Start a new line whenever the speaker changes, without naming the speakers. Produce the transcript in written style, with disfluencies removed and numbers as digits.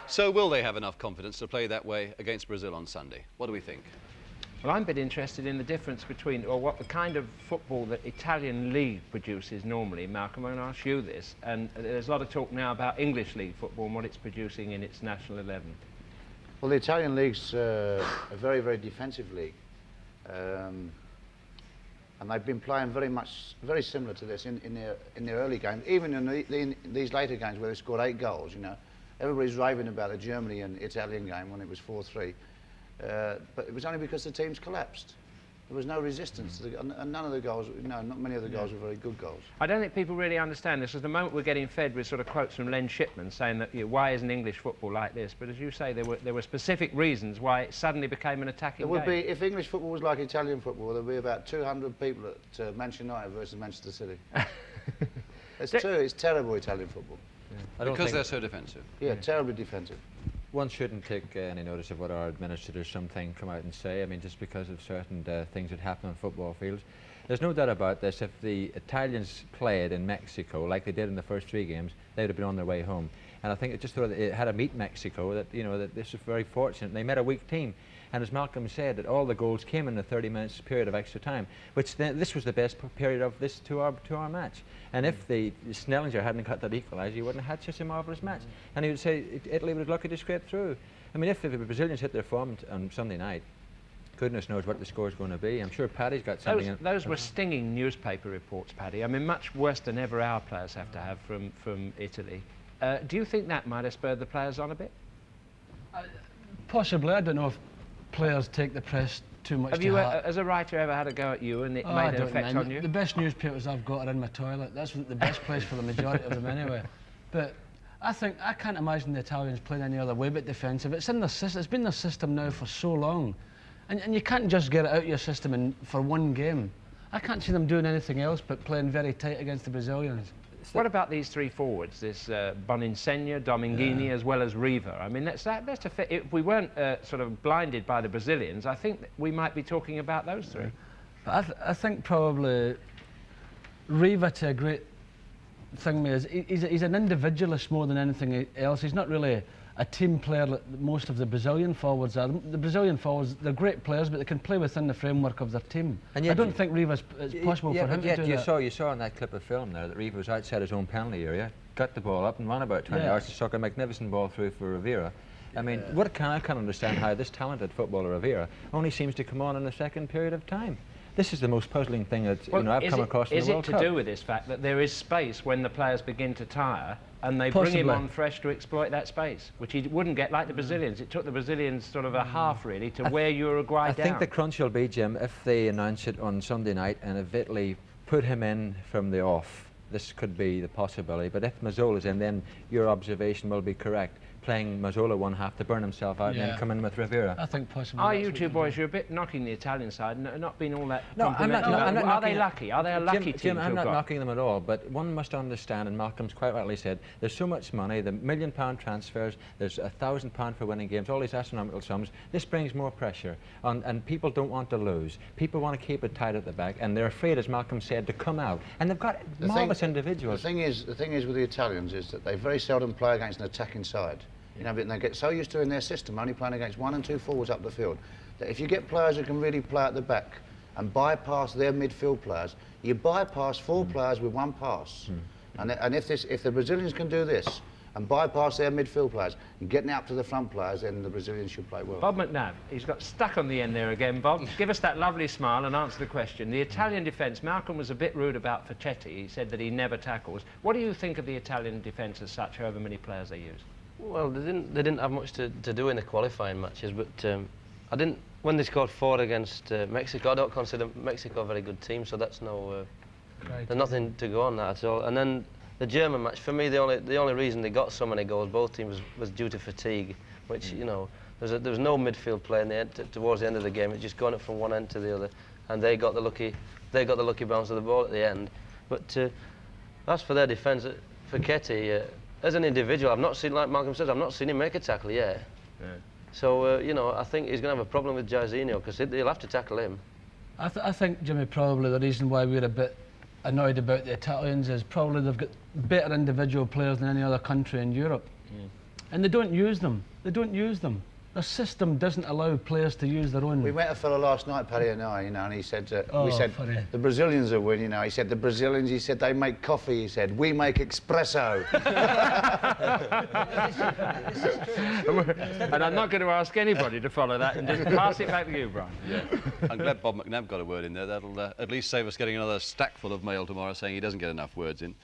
So will they have enough confidence to play that way against Brazil on Sunday? What do we think?
Well, I'm a bit interested in the difference between, or what the kind of football that Italian league produces normally. Malcolm, I'm going to ask you this, and there's a lot of talk now about English league football and what it's producing in its national 11.
Well, the Italian league's a very, very defensive league. And they've been playing very similar to this in their early games, even in these later games where they scored 8 goals. You know, everybody's raving about the Germany and Italian game when it was 4-3, but it was only because the teams collapsed. There was no resistance, and none of the goals, you know, not many of the goals were very good goals.
I don't think people really understand this. At the moment we're getting fed with sort of quotes from Len Shipman saying that, you know, why isn't English football like this? But as you say, there were specific reasons why it suddenly became an attacking game.
There would be, if English football was like Italian football, there'd be about 200 people at Manchester United versus Manchester City. It's terrible Italian football.
Yeah. Because they're so defensive.
Yeah, terribly defensive.
One shouldn't take any notice of what our administrators sometimes come out and say. I mean, just because of certain things that happen on football fields. There's no doubt about this. If the Italians played in Mexico like they did in the first 3 games, they would have been on their way home. And I think it just thought it had to meet Mexico, that, you know, that this was very fortunate. They met a weak team. And as Malcolm said, that all the goals came in the 30 minutes period of extra time, which this was the best period of this 2-hour match. And if the Snellinger hadn't cut that equaliser, he wouldn't have had such a marvellous match. And he would say Italy was lucky to scrape through. I mean, if the Brazilians hit their form on Sunday night, goodness knows what the score's going to be. I'm sure Paddy's got something.
Those were stinging newspaper reports, Paddy. I mean, much worse than ever our players have to have from Italy. Do you think that might have spurred the players on a bit?
Possibly. I don't know if players take the press too much
have
to
you,
heart.
As a writer, ever had a go at you and it made an effect on you?
The best newspapers I've got are in my toilet. That's the best place for the majority of them anyway. But I can't imagine the Italians playing any other way but defensive. It's in their system. It's been their system now for so long, and you can't just get it out of your system for one game. I can't see them doing anything else but playing very tight against the Brazilians.
What about these 3 forwards, this Boninsegna, Dominguini, as well as Riva? I mean, if we weren't sort of blinded by the Brazilians, I think we might be talking about those 3.
But I think probably Riva, to a great thing, he's an individualist more than anything else. He's not really a team player like most of the Brazilian forwards are. The Brazilian forwards, they're great players, but they can play within the framework of their team. And yet I don't think it's possible for him to do that.
You saw in that clip of film there that Riva was outside his own penalty area, got the ball up and ran about 20 yards to suck a magnificent ball through for Rivera. I mean, I can't understand how this talented footballer Rivera only seems to come on in the second period of time. This is the most puzzling thing that I've come across in the World Cup.
Is it to do with this fact that there is space when the players begin to tire and they bring him on fresh to exploit that space, which he wouldn't get like the Brazilians? It took the Brazilians sort of a half, really, to wear Uruguay down.
I think the crunch will be, Jim, if they announce it on Sunday night and if Italy put him in from the off, this could be the possibility. But if Mazzola's in, then your observation will be correct. Playing Mazzola one half to burn himself out and then come in with Rivera.
I think possibly.
Are you two boys, you're a bit knocking the Italian side and not being all that
I'm not
Are they lucky? Are they a lucky team?
Jim, I'm not knocking them at all, but one must understand, and Malcolm's quite rightly said, there's so much money, the £1 million transfers, there's £1,000 for winning games, all these astronomical sums. This brings more pressure, and people don't want to lose. People want to keep it tight at the back, and they're afraid, as Malcolm said, to come out. And they've got marvellous individuals.
The thing is with the Italians is that they very seldom play against an attacking side. You know, but they get so used to in their system only playing against 1 and 2 forwards up the field that if you get players who can really play at the back and bypass their midfield players, you bypass 4 players with 1 pass. And if the Brazilians can do this and bypass their midfield players and getting out to the front players, then the Brazilians should play well.
Bob McNabb, he's got stuck on the end there again. Bob, give us that lovely smile and answer the question. The Italian defence, Malcolm was a bit rude about Facchetti. He said that he never tackles. What do you think of the Italian defence as such, however many players they use?
Well, they didn't have much to do in the qualifying matches, but when they scored 4 against Mexico, I don't consider Mexico a very good team, so that's there's nothing to go on that at all. And then the German match, for me, the only reason they got so many goals, both teams, was due to fatigue, which you know, there was no midfield play in the end, towards the end of the game. It just gone up from one end to the other, and they got the lucky bounce of the ball at the end. But as for their defence, Facchetti. As an individual, I've not seen, like Malcolm says, I've not seen him make a tackle yet. Yeah. So, you know, I think he's going to have a problem with Jairzinho because he'll have to tackle him.
I think, Jimmy, probably the reason why we're a bit annoyed about the Italians is probably they've got better individual players than any other country in Europe. And they don't use them. They don't use them. The system doesn't allow players to use their own.
We met a fellow last night, Paddy and I, you know, and he said, we
Oh,
said,
funny.
the Brazilians will win, you know. He said, the Brazilians, he said, they make coffee, he said, we make espresso.
And I'm not going to ask anybody to follow that and just pass it back to you, Brian.
Yeah. I'm glad Bob McNabb got a word in there. That'll at least save us getting another stack full of mail tomorrow saying he doesn't get enough words in.